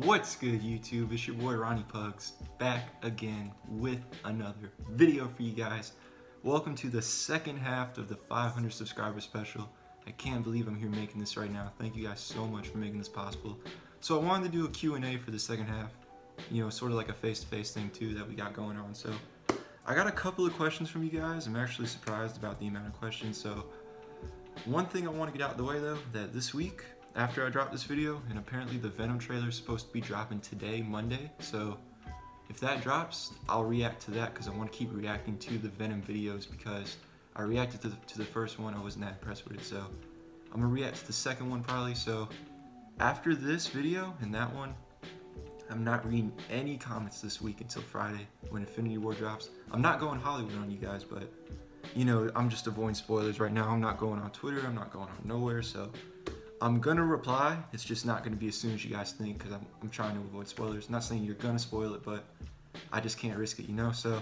What's good, YouTube? It's your boy Ronnie Pugs back again with another video for you guys. Welcome to the second half of the 500 subscriber special. I can't believe I'm here making this right now. Thank you guys so much for making this possible. So I wanted to do a Q&A for the second half, you know, sort of like a face-to-face thing too that we got going on. So I got a couple of questions from you guys. I'm actually surprised about the amount of questions. So one thing I want to get out of the way though, that this week, after I drop this video, and apparently the Venom trailer is supposed to be dropping today, Monday, so if that drops, I'll react to that because I want to keep reacting to the Venom videos because I reacted to the first one, I wasn't that impressed with it, so I'm going to react to the second one probably. So after this video and that one, I'm not reading any comments this week until Friday when Infinity War drops. I'm not going Hollywood on you guys, but you know, I'm just avoiding spoilers right now. I'm not going on Twitter, I'm not going on nowhere, so I'm gonna reply. It's just not gonna be as soon as you guys think because I'm trying to avoid spoilers. I'm not saying you're gonna spoil it, but I just can't risk it, you know? So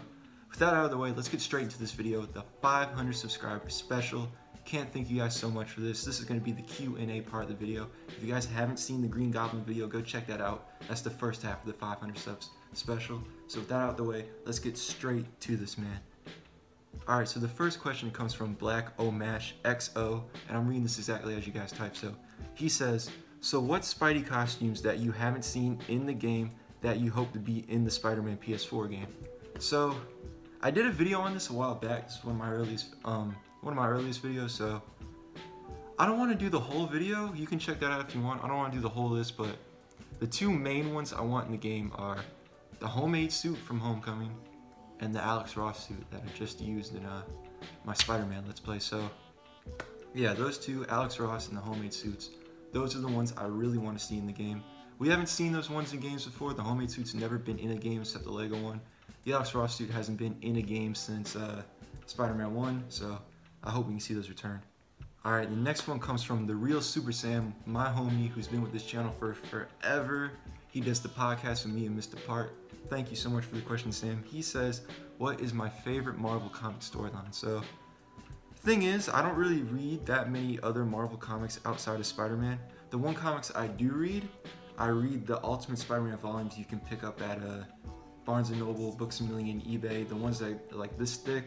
with that out of the way, let's get straight into this video, the 500 subscriber special. Can't thank you guys so much for this. This is gonna be the Q&A part of the video. If you guys haven't seen the Green Goblin video, go check that out. That's the first half of the 500 subs special. So with that out of the way, let's get straight to this, man. Alright, so the first question comes from Black Omash XO, and I'm reading this exactly as you guys type. So he says, so what Spidey costumes that you haven't seen in the game that you hope to be in the Spider-Man PS4 game? So I did a video on this a while back. This is one of my earliest videos, so I don't want to do the whole video. You can check that out if you want. I don't want to do the whole list, but the two main ones I want in the game are the homemade suit from Homecoming and the Alex Ross suit that I just used in my Spider-Man Let's Play. So yeah, those two, Alex Ross and the homemade suits, those are the ones I really want to see in the game. We haven't seen those ones in games before. The homemade suit's never been in a game except the Lego one. The Alex Ross suit hasn't been in a game since Spider-Man 1, so I hope we can see those return. Alright, the next one comes from The Real Super Sam, my homie who's been with this channel for forever. He does the podcast with me and Mr. Part. Thank you so much for the question, Sam. He says, what is my favorite Marvel comic storyline? So, thing is, I don't really read that many other Marvel comics outside of Spider-Man. The one comics I do read, I read the Ultimate Spider-Man volumes you can pick up at Barnes & Noble, Books A Million, eBay. The ones that are like this thick,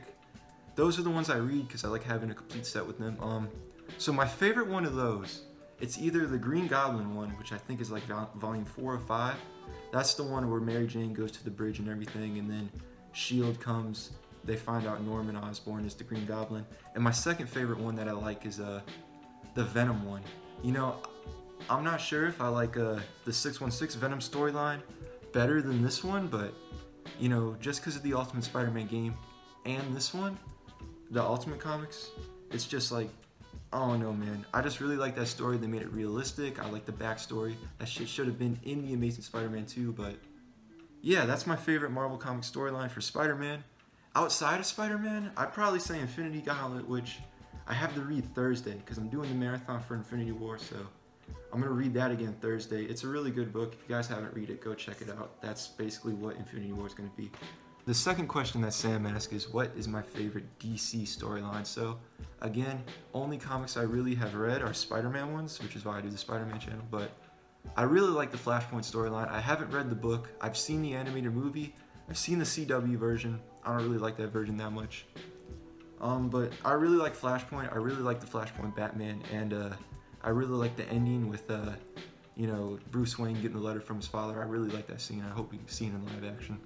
those are the ones I read because I like having a complete set with them. So my favorite one of those, it's either the Green Goblin one, which I think is like volume 4 or 5. That's the one where Mary Jane goes to the bridge and everything, and then S.H.I.E.L.D. comes, they find out Norman Osborn is the Green Goblin. And my second favorite one that I like is the Venom one. You know, I'm not sure if I like the 616 Venom storyline better than this one, but you know, just because of the Ultimate Spider-Man game and this one, the Ultimate Comics, it's just like, I don't know, man. I just really like that story. They made it realistic. I like the backstory. That shit should have been in the Amazing Spider-Man 2, but yeah, that's my favorite Marvel comic storyline for Spider-Man. Outside of Spider-Man, I'd probably say Infinity Gauntlet, which I have to read Thursday because I'm doing the marathon for Infinity War, so I'm going to read that again Thursday. It's a really good book. If you guys haven't read it, go check it out. That's basically what Infinity War is going to be. The second question that Sam asked is, what is my favorite DC storyline? So, again, only comics I really have read are Spider-Man ones, which is why I do the Spider-Man channel, but I really like the Flashpoint storyline. I haven't read the book. I've seen the animated movie. I've seen the CW version. I don't really like that version that much. But I really like Flashpoint. I really like the Flashpoint Batman, and I really like the ending with, you know, Bruce Wayne getting the letter from his father. I really like that scene. I hope we can see it in live action.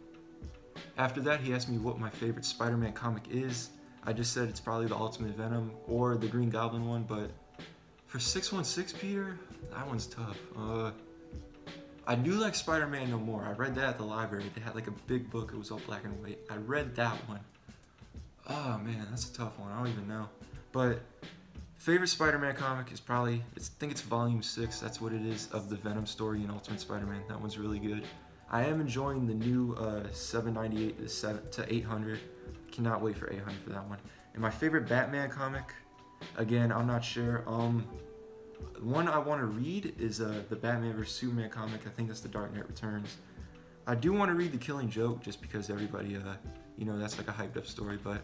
After that, he asked me what my favorite Spider-Man comic is. I just said it's probably the Ultimate Venom or the Green Goblin one, but for 616, Peter, that one's tough. I do like Spider-Man No More. I read that at the library. They had like a big book. It was all black and white. I read that one. Oh man, that's a tough one. I don't even know. But favorite Spider-Man comic is probably, I think it's volume 6. That's what it is, of the Venom story in Ultimate Spider-Man. That one's really good. I am enjoying the new 798 to 800. Cannot wait for 800 for that one. And my favorite Batman comic, again, I'm not sure. One I want to read is the Batman vs Superman comic. I think that's the Dark Knight Returns. I do want to read The Killing Joke just because everybody, you know, that's like a hyped up story. But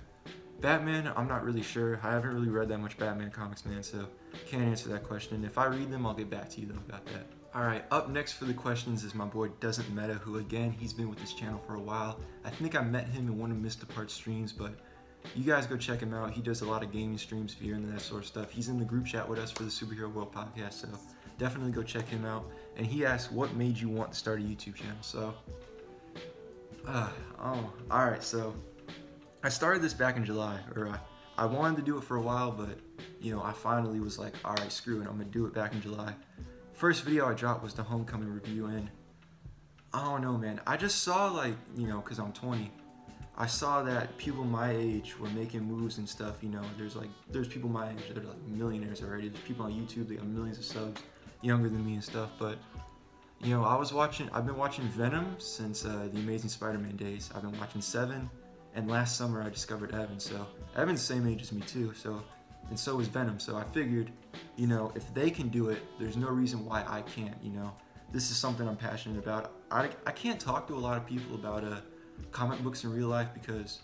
Batman, I'm not really sure. I haven't really read that much Batman comics, man, so can't answer that question. If I read them, I'll get back to you though about that. Alright, up next for the questions is my boy Doesn't Meta, who again, he's been with this channel for a while. I think I met him in one of Mr. Part's streams, but you guys go check him out. He does a lot of gaming streams if you're into that sort of stuff. He's in the group chat with us for the Superhero World podcast, so definitely go check him out. And he asked, what made you want to start a YouTube channel? So, alright, so I started this back in July, or I wanted to do it for a while, but you know, I finally was like, alright, screw it, I'm gonna do it back in July. First video I dropped was the Homecoming review, and I don't know, man, I just saw, like, you know, because I'm 20, I saw that people my age were making moves and stuff. You know, there's people my age that are like millionaires already. There's people on YouTube, they got millions of subs, younger than me and stuff. But you know, I've been watching Venom since the Amazing Spider-Man days. I've been watching Seven, and last summer I discovered Evan. So Evan's the same age as me too. And so is Venom. So I figured, you know, if they can do it, there's no reason why I can't. You know, this is something I'm passionate about. I can't talk to a lot of people about comic books in real life because,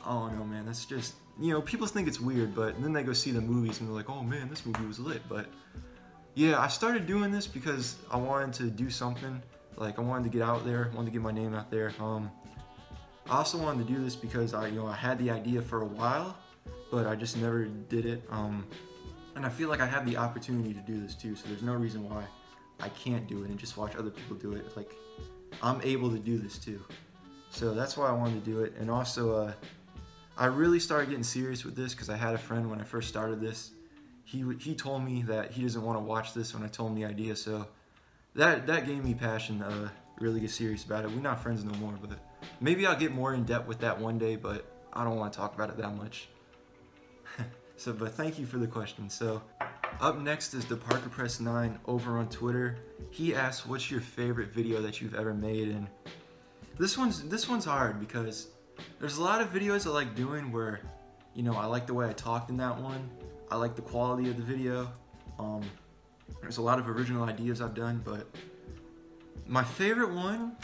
I don't know, man, that's just, you know, people think it's weird, but then they go see the movies and they're like, oh man, this movie was lit. But yeah, I started doing this because I wanted to do something. Like, I wanted to get out there, wanted to get my name out there. I also wanted to do this because I had the idea for a while, but I just never did it. And I feel like I have the opportunity to do this too, so there's no reason why I can't do it and just watch other people do it. Like, I'm able to do this too. So that's why I wanted to do it. And also, I really started getting serious with this because I had a friend when I first started this. He told me that he doesn't want to watch this when I told him the idea, so that gave me passion to really get serious about it. We're not friends no more, but maybe I'll get more in depth with that one day, but I don't want to talk about it that much. But thank you for the question. So up next is the Parker Press 9 over on Twitter. He asked, what's your favorite video that you've ever made? And this one's hard because there's a lot of videos I like doing where, you know, I like the way I talked in that one. I like the quality of the video. There's a lot of original ideas I've done, but my favorite one,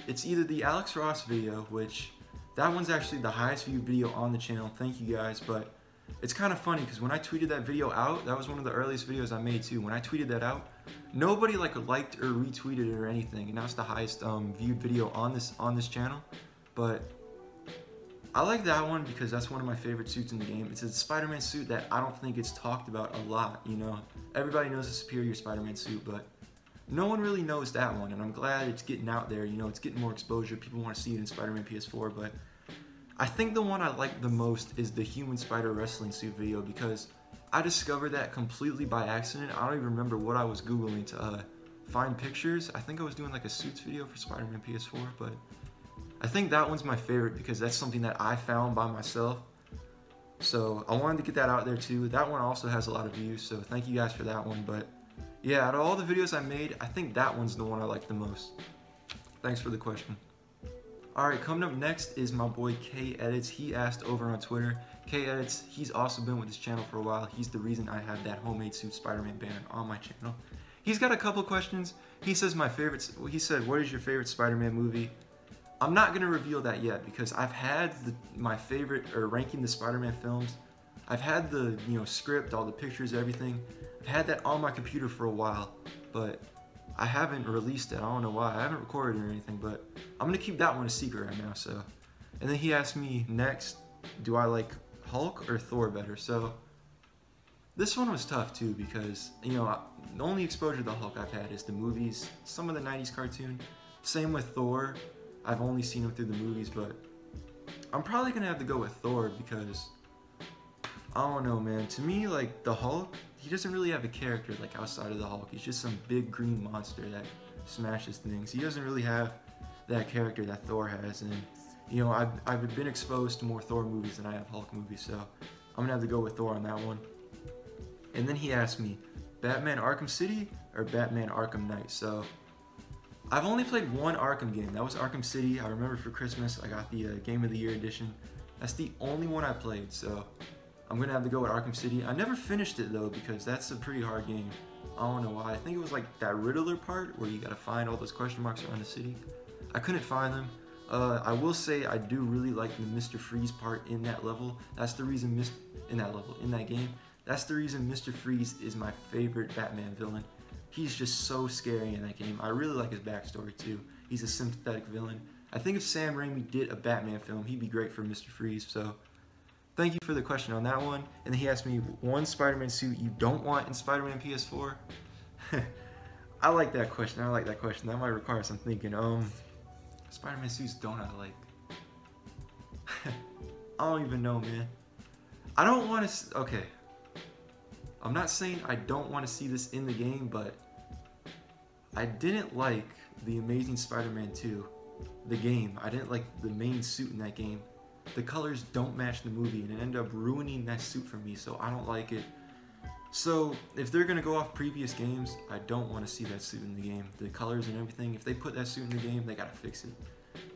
it's either the Alex Ross video, which that one's actually the highest viewed video on the channel. Thank you guys. But it's kind of funny because when I tweeted that video out, that was one of the earliest videos I made too. When I tweeted that out, nobody liked or retweeted it or anything, and that's the highest viewed video on this channel. But I like that one because that's one of my favorite suits in the game. It's a Spider-Man suit that I don't think it's talked about a lot. You know, everybody knows the Superior Spider-Man suit, but no one really knows that one, and I'm glad it's getting out there. You know, it's getting more exposure. People want to see it in Spider-Man PS4, but I think the one I like the most is the Human Spider Wrestling Suit video because I discovered that completely by accident. I don't even remember what I was Googling to find pictures. I think I was doing like a suits video for Spider-Man PS4, but I think that one's my favorite because that's something that I found by myself. So I wanted to get that out there too. That one also has a lot of views, so thank you guys for that one. But yeah, out of all the videos I made, I think that one's the one I like the most. Thanks for the question. Alright, coming up next is my boy K Edits. He asked over on Twitter. K Edits, he's also been with this channel for a while. He's the reason I have that homemade suit Spider-Man banner on my channel. He's got a couple questions. He says he said, what is your favorite Spider-Man movie? I'm not going to reveal that yet because I've had my favorite, or ranking the Spider-Man films. I've had the, you know, script, all the pictures, everything. I've had that on my computer for a while, but I haven't released it. I don't know why. I haven't recorded it or anything, but I'm going to keep that one a secret right now. So, and then he asked me next, do I like Hulk or Thor better? So this one was tough too because, you know, the only exposure to Hulk I've had is the movies, some of the 90s cartoon. Same with Thor. I've only seen him through the movies, but I'm probably going to have to go with Thor because, I don't know, man. To me, like, the Hulk, he doesn't really have a character, like, outside of the Hulk. He's just some big green monster that smashes things. He doesn't really have that character that Thor has, and, you know, I've been exposed to more Thor movies than I have Hulk movies, so I'm going to have to go with Thor on that one. And then he asked me, Batman Arkham City or Batman Arkham Knight? So I've only played one Arkham game. That was Arkham City. I remember for Christmas I got the Game of the Year edition. That's the only one I played, so I'm going to have to go with Arkham City. I never finished it though because that's a pretty hard game. I don't know why. I think it was like that Riddler part where you got to find all those question marks around the city. I couldn't find them. I will say I do really like the Mr. Freeze part in that level. That's the reason in that game. That's the reason Mr. Freeze is my favorite Batman villain. He's just so scary in that game. I really like his backstory too. He's a sympathetic villain. I think if Sam Raimi did a Batman film, he'd be great for Mr. Freeze. So thank you for the question on that one. And then he asked me, one Spider-Man suit you don't want in Spider-Man PS4? I like that question. That might require some thinking. Spider-Man suits don't I like? I don't even know, man. I don't want to... Okay. I'm not saying I don't want to see this in the game, but I didn't like The Amazing Spider-Man 2, the game. I didn't like the main suit in that game. The colors don't match the movie, and it ended up ruining that suit for me, so I don't like it. So, if they're going to go off previous games, I don't want to see that suit in the game. The colors and everything, if they put that suit in the game, they got to fix it.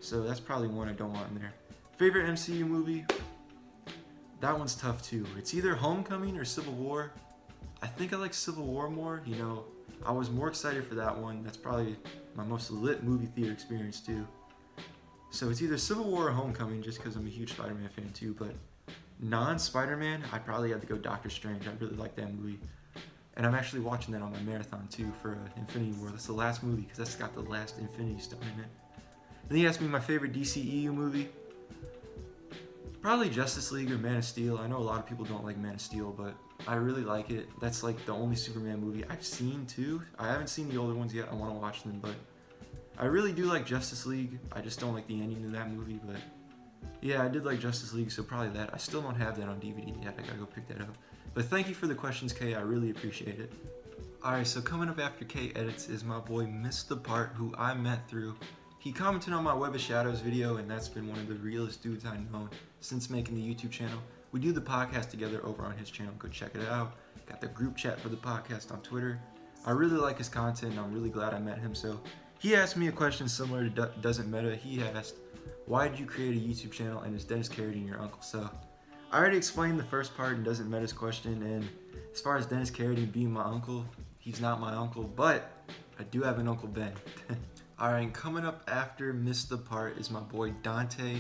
So that's probably one I don't want in there. Favorite MCU movie? That one's tough too. It's either Homecoming or Civil War. I think I like Civil War more. You know, I was more excited for that one. That's probably my most lit movie theater experience too. So it's either Civil War or Homecoming, just because I'm a huge Spider-Man fan too. But non-Spider-Man, I'd probably have to go Doctor Strange. I really like that movie. And I'm actually watching that on my marathon too for Infinity War. That's the last movie because that's got the last Infinity Stone in it. Then he asked me my favorite DCEU movie. Probably Justice League or Man of Steel. I know a lot of people don't like Man of Steel, but I really like it. That's like the only Superman movie I've seen too. I haven't seen the older ones yet. I want to watch them, but I really do like Justice League. I just don't like the ending of that movie, but yeah, I did like Justice League, so probably that. I still don't have that on DVD yet. I gotta go pick that up. But thank you for the questions, Kay. I really appreciate it. Alright, so coming up after Kay edits is my boy Mr. Part, who I met through. He commented on my Web of Shadows video, and that's been one of the realest dudes I've known since making the YouTube channel. We do the podcast together over on his channel. Go check it out. Got the group chat for the podcast on Twitter. I really like his content, and I'm really glad I met him. So he asked me a question similar to Doesn't Meta. He asked, why did you create a YouTube channel, and is Dennis Carradine your uncle? So I already explained the first part in Doesn't Meta's question, and as far as Dennis Carradine being my uncle, he's not my uncle, but I do have an Uncle Ben. Alright, coming up after Mr. Part is my boy Dante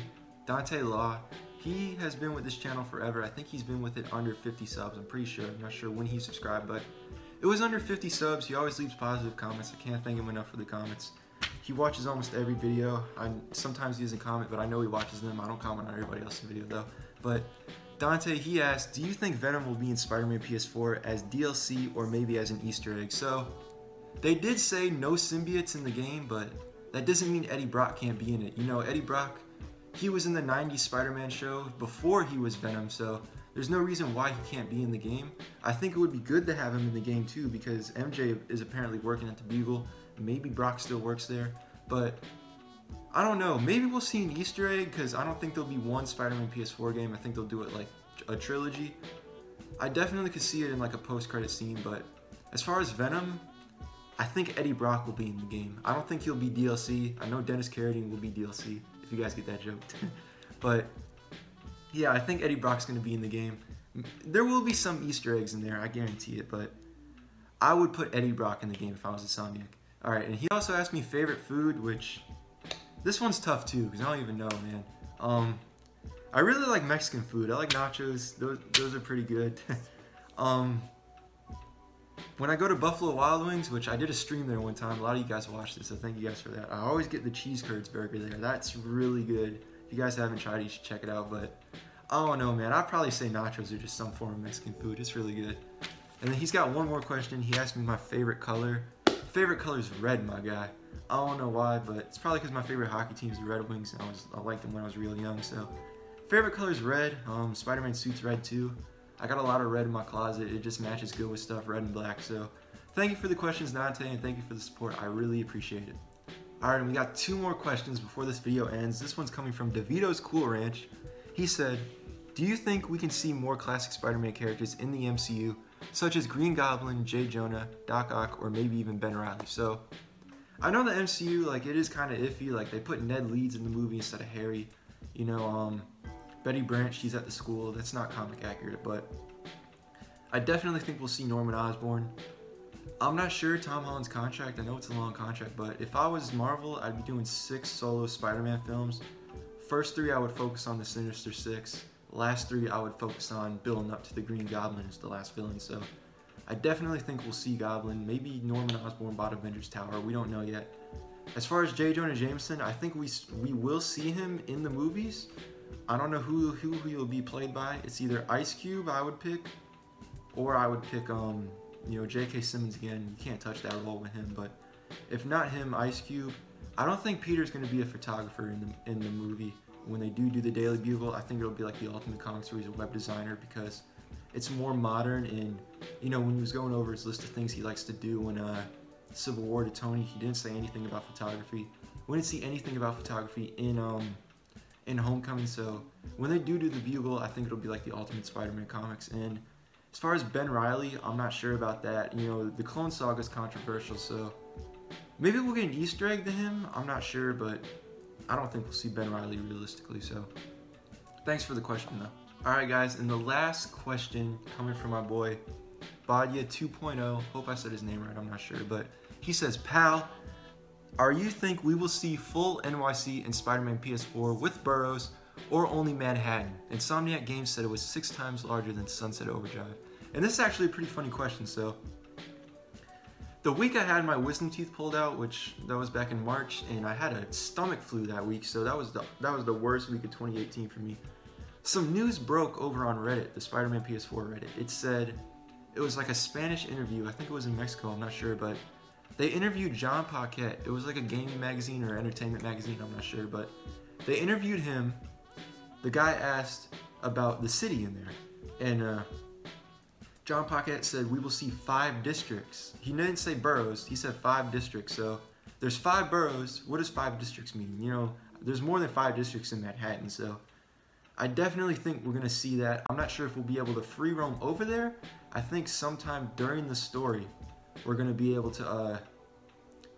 Law. He has been with this channel forever. I think he's been with it under 50 subs. I'm pretty sure. I'm not sure when he subscribed, but it was under 50 subs. He always leaves positive comments. I can't thank him enough for the comments. He watches almost every video. Sometimes he doesn't comment, but I know he watches them. I don't comment on everybody else's video though. But Dante, he asked, do you think Venom will be in Spider-Man PS4 as DLC or maybe as an Easter egg? So they did say no symbiotes in the game, but that doesn't mean Eddie Brock can't be in it. You know, Eddie Brock, he was in the 90s Spider-Man show before he was Venom, so there's no reason why he can't be in the game. I think it would be good to have him in the game too, because MJ is apparently working at the Bugle. Maybe Brock still works there, but I don't know. Maybe we'll see an Easter egg, because I don't think there'll be one Spider-Man PS4 game. I think they'll do it like a trilogy. I definitely could see it in like a post-credit scene, but as far as Venom, I think Eddie Brock will be in the game. I don't think he'll be DLC. I know Dennis Carradine will be DLC, if you guys get that joke. But yeah, I think Eddie Brock's going to be in the game. There will be some Easter eggs in there, I guarantee it, but I would put Eddie Brock in the game if I was Insomniac. Alright, and he also asked me favorite food, which this one's tough too, because I don't even know, man. I really like Mexican food. I like nachos. Those are pretty good. When I go to Buffalo Wild Wings, which I did a stream there one time, a lot of you guys watched this, so thank you guys for that. I always get the cheese curds burger there. That's really good. If you guys haven't tried it, you should check it out, but I don't know, man. I'd probably say nachos are just some form of Mexican food. It's really good. And then he's got one more question. He asked me my favorite color. Favorite color is red, my guy. I don't know why, but it's probably because my favorite hockey team is the Red Wings, and I liked them when I was real young, so. Favorite color is red. Spider-Man suit's red too. I got a lot of red in my closet. It just matches good with stuff, red and black. So thank you for the questions, Dante, and thank you for the support. I really appreciate it. Alright, and we got two more questions before this video ends. This one's coming from DeVito's Cool Ranch. He said, do you think we can see more classic Spider-Man characters in the MCU, such as Green Goblin, J. Jonah, Doc Ock, or maybe even Ben Reilly? So I know the MCU, like, it is kind of iffy. Like, they put Ned Leeds in the movie instead of Harry. You know, Betty Brant, she's at the school. That's not comic accurate, but I definitely think we'll see Norman Osborn. I'm not sure Tom Holland's contract. I know it's a long contract, but if I was Marvel, I'd be doing 6 solo Spider-Man films. First 3, I would focus on the Sinister Six. Last 3, I would focus on building up to the Green Goblin as the last villain. So I definitely think we'll see Goblin. Maybe Norman Osborn bought Avengers Tower. We don't know yet. As far as J. Jonah Jameson, I think we will see him in the movies. I don't know who he'll be played by. It's either Ice Cube, I would pick, or I would pick J.K. Simmons again. You can't touch that role with him, but if not him, Ice Cube. I don't think Peter's going to be a photographer in the movie. When they do the Daily Bugle, I think it'll be like the Ultimate Comics where he's a web designer, because it's more modern. And when he was going over his list of things he likes to do in Civil War to Tony, he didn't say anything about photography. We didn't see anything about photography in Homecoming. So when they do the Bugle, I think it'll be like the Ultimate Spider-Man comics. And as far as Ben Reilly, I'm not sure about that. The Clone Saga is controversial, so maybe we'll get an Easter egg to him. I'm not sure, but I don't think we'll see Ben Reilly realistically. So thanks for the question, though. All right, guys, and the last question coming from my boy Badia 2.0. Hope I said his name right. I'm not sure, but he says, "Pal, are you think we will see full NYC in Spider-Man PS4 with Burroughs, or only Manhattan? Insomniac Games said it was 6 times larger than Sunset Overdrive." And this is actually a pretty funny question. So the week I had my wisdom teeth pulled out, that was back in March, and I had a stomach flu that week, so that was the worst week of 2018 for me. Some news broke over on Reddit, the Spider-Man PS4 Reddit. It said it was like a Spanish interview. I think it was in Mexico, I'm not sure, but they interviewed John Paquette. It was like a gaming magazine or entertainment magazine, I'm not sure, but they interviewed him. The guy asked about the city in there, and John Paquette said, "We will see 5 districts." He didn't say boroughs, he said 5 districts. So there's 5 boroughs. What does 5 districts mean? There's more than 5 districts in Manhattan, so I definitely think we're going to see that. I'm not sure if we'll be able to free roam over there. I think sometime during the story, we're going to be able to,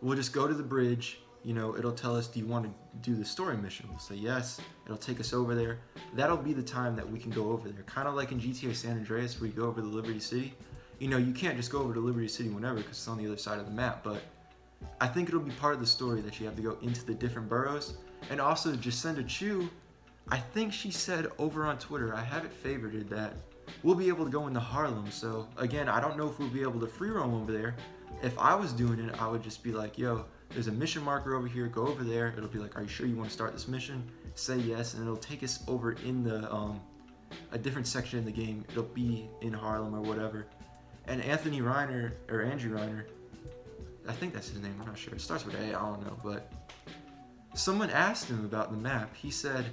we'll just go to the bridge. It'll tell us, do you want to do the story mission? We'll say yes. It'll take us over there. That'll be the time that we can go over there. Kind of like in GTA San Andreas, where you go over to Liberty City. You can't just go over to Liberty City whenever, because it's on the other side of the map, but I think it'll be part of the story that you have to go into the different boroughs. And also, Jacinda Chu, I think she said over on Twitter, I have it favorited, that we'll be able to go into Harlem. So again, I don't know if we'll be able to free roam over there. If I was doing it, I would just be like, yo, there's a mission marker over here, go over there. It'll be like, are you sure you want to start this mission? Say yes, and it'll take us over in the a different section in the game. It'll be in Harlem or whatever. And Andrew Reiner, I think that's his name, I'm not sure. It starts with A, I don't know, but someone asked him about the map. He said,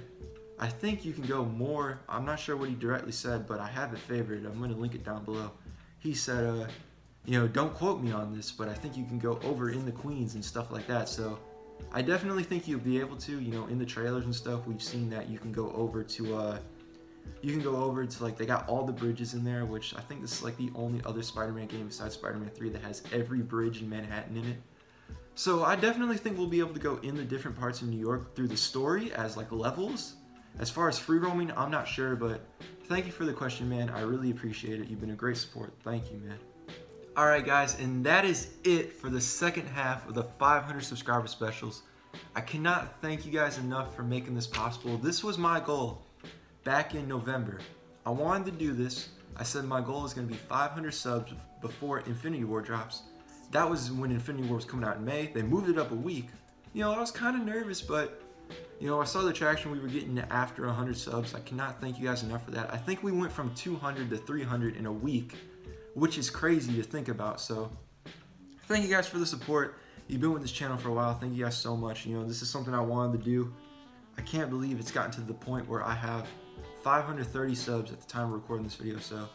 I think you can go more. I'm not sure what he directly said, but I have it favorited. I'm going to link it down below. He said, don't quote me on this, but I think you can go over in the Queens and stuff like that. So I definitely think you'll be able to, in the trailers and stuff, we've seen that you can go over to, like, they got all the bridges in there, which I think this is like the only other Spider-Man game besides Spider-Man 3 that has every bridge in Manhattan in it. So I definitely think we'll be able to go in the different parts of New York through the story as like levels. As far as free roaming, I'm not sure, but thank you for the question, man. I really appreciate it. You've been a great support. Thank you, man. Alright, guys, and that is it for the second half of the 500 subscriber specials. I cannot thank you guys enough for making this possible. This was my goal back in November. I wanted to do this. I said my goal is going to be 500 subs before Infinity War drops. That was when Infinity War was coming out in May. They moved it up a week. I was kind of nervous, but I saw the traction we were getting after 100 subs. I cannot thank you guys enough for that. I think we went from 200 to 300 in a week, which is crazy to think about. So thank you guys for the support. You've been with this channel for a while. Thank you guys so much. This is something I wanted to do. I can't believe it's gotten to the point where I have 530 subs at the time of recording this video. So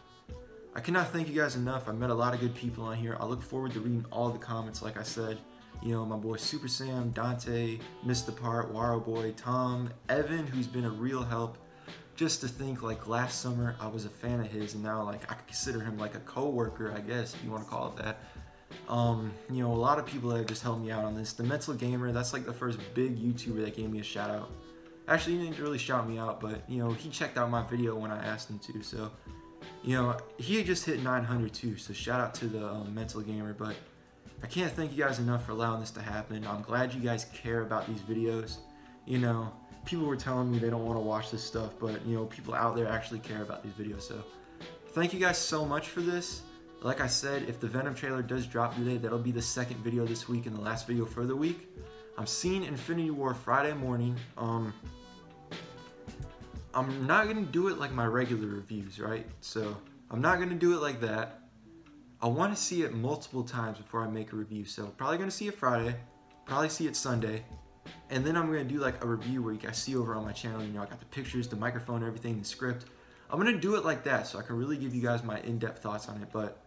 I cannot thank you guys enough. I met a lot of good people on here. I look forward to reading all the comments, like I said. My boy Super Sam, Dante, Mr. Part, Waro Boy, Tom, Evan, who's been a real help. Just to think, like, last summer I was a fan of his, and now, like, I could consider him like a co-worker, I guess, if you want to call it that. A lot of people that have just helped me out on this. The Mental Gamer, that's like the first big YouTuber that gave me a shout out. Actually, he didn't really shout me out, but he checked out my video when I asked him to. So he had just hit 900 too, so shout out to the Mental Gamer. But I can't thank you guys enough for allowing this to happen. I'm glad you guys care about these videos. People were telling me they don't want to watch this stuff, but people out there actually care about these videos. So thank you guys so much for this. Like I said, if the Venom trailer does drop today, that'll be the second video this week and the last video for the week. I'm seeing Infinity War Friday morning. I'm not gonna do it like my regular reviews, right? So I'm not gonna do it like that. I want to see it multiple times before I make a review. So probably gonna see it Friday, probably see it Sunday, and then I'm gonna do like a review where you guys see over on my channel. You know, I got the pictures, the microphone, everything, the script. I'm gonna do it like that so I can really give you guys my in-depth thoughts on it. But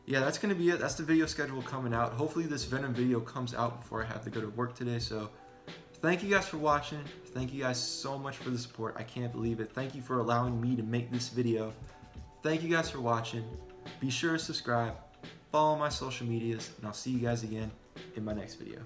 yeah, that's gonna be it. That's the video schedule coming out. Hopefully this Venom video comes out before I have to go to work today. So thank you guys for watching. Thank you guys so much for the support. I can't believe it. Thank you for allowing me to make this video. Thank you guys for watching. Be sure to subscribe, follow my social medias, and I'll see you guys again in my next video.